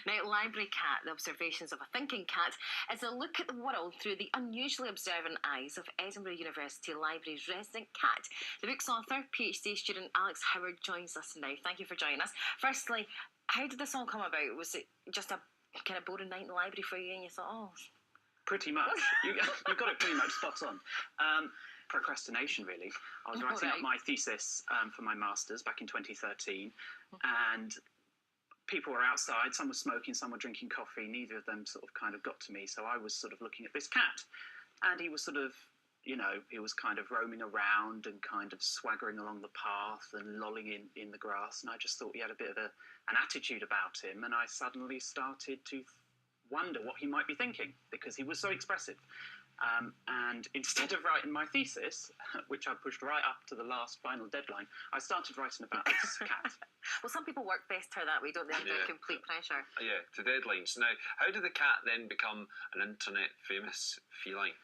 Now, Library Cat, The Observations of a Thinking Cat, is a look at the world through the unusually observant eyes of Edinburgh University Library's resident cat. The book's author, PhD student Alex Howard, joins us now. Thank you for joining us. Firstly, how did this all come about? Was it just a kind of boring night in the library for you and you thought, oh... Pretty much. You got it pretty much spot on. Procrastination, really. I was writing up my thesis for my master's back in 2013, and people were outside. Some were smoking, some were drinking coffee. Neither of them sort of kind of got to me. So I was sort of looking at this cat, and he was sort of, he was kind of roaming around and kind of swaggering along the path and lolling in the grass. And I just thought he had a bit of an attitude about him. And I suddenly started to wonder what he might be thinking, because he was so expressive. And instead of writing my thesis, which I pushed right up to the last final deadline, I started writing about this cat. Well, some people work best that way, don't they? Under complete pressure. Yeah, to deadlines. Now, how did the cat then become an internet famous feline?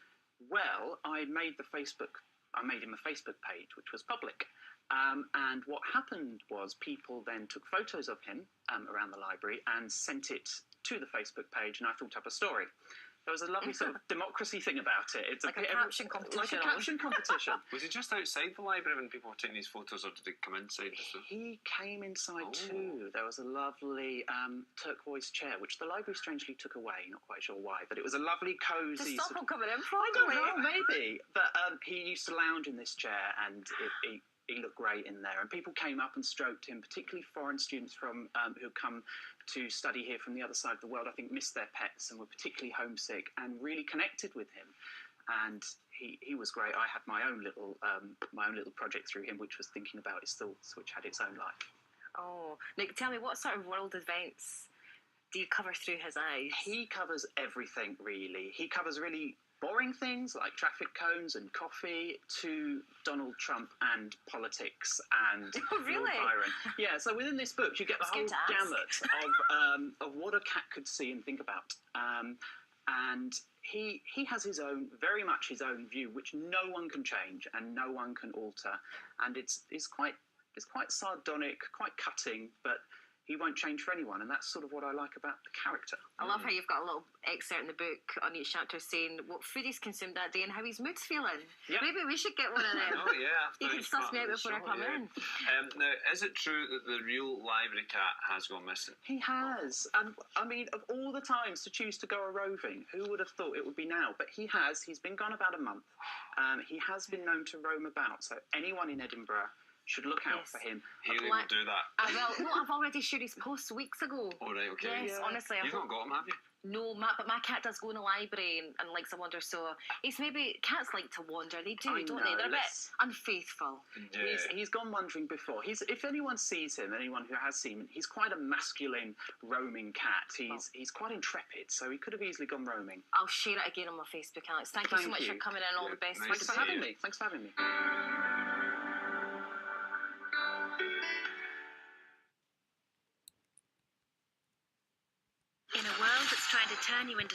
Well, I made him a Facebook page, which was public. And what happened was people then took photos of him around the library and sent it to the Facebook page, and I thought up a story. There was a lovely sort of democracy thing about it. It's like a caption competition. Like a caption competition. Was he just outside the library when people were taking these photos, or did he come inside? He came inside too. There was a lovely turquoise chair, which the library strangely took away. Not quite sure why, but it was a lovely, cosy... Just stop him coming in, I don't know, maybe. But he used to lounge in this chair, and he looked great in there. And people came up and stroked him, particularly foreign students from who come to study here from the other side of the world, I think missed their pets and were particularly homesick and really connected with him. And he was great. I had my own little project through him, which was thinking about his thoughts, which had its own life. Oh, Nick, tell me, what sort of world events do you cover through his eyes? He covers everything, really. He covers really boring things like traffic cones and coffee, to Donald Trump and politics and really? Lord Byron. Yeah, so within this book you get the whole gamut of what a cat could see and think about. And he has very much his own view, which no one can change and no one can alter. And it's quite sardonic, quite cutting, but he won't change for anyone, and that's sort of what I like about the character. I love how you've got a little excerpt in the book on each chapter saying what food he's consumed that day and how his mood's feeling. Yep. Maybe we should get one of them. Oh, yeah. You can suss me out before I come in. Now, is it true that the real library cat has gone missing? He has. And, I mean, of all the times to choose to go a-roving, who would have thought it would be now? But he has. He's been gone about a month. He has been known to roam about, so anyone in Edinburgh should look out for him. Haley will do that. I've already shared his post weeks ago. Oh, right, okay. Yes, honestly. You've not got him, have you? No, but my cat does go in the library and likes to wander, so it's maybe... Cats like to wander, they do, don't they? They're a bit unfaithful. Yeah. He's gone wandering before. If anyone sees him, anyone who has seen him, he's quite a masculine, roaming cat. He's quite intrepid, so he could have easily gone roaming. I'll share it again on my Facebook, Alex. Thank you so much for coming in. All the best. Thanks for having me. Thanks for having me. In a world that's trying to turn you into